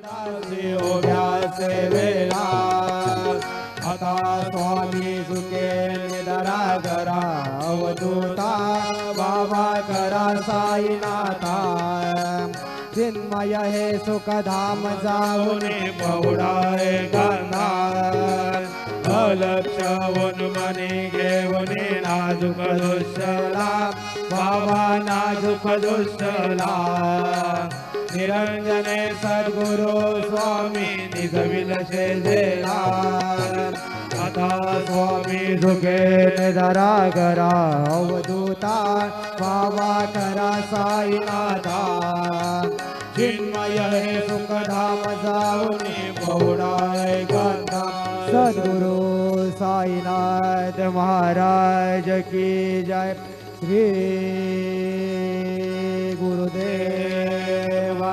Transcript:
दासी उभ्या सेवेला आता स्वामी सुखे निधरा करा अवधूता बाबा करा साईनाथा चिन्मय हे सुखधाम जाऊन पहुडाय करणार अलक्षवून मनी घेऊन नाजूक दुष्टला बाबा नाजूक दुष्टला निरंजने सद्गुरु स्वामी निजविल शेजेला आता स्वामी सुखे निधरा करा अवधूता बाबा करा साईनाथा चिन्मय हे सुखधाम जाऊन पहुडाय गंधा सद्गुरु साईनाथ महाराज की जय श्री गुरुदेवा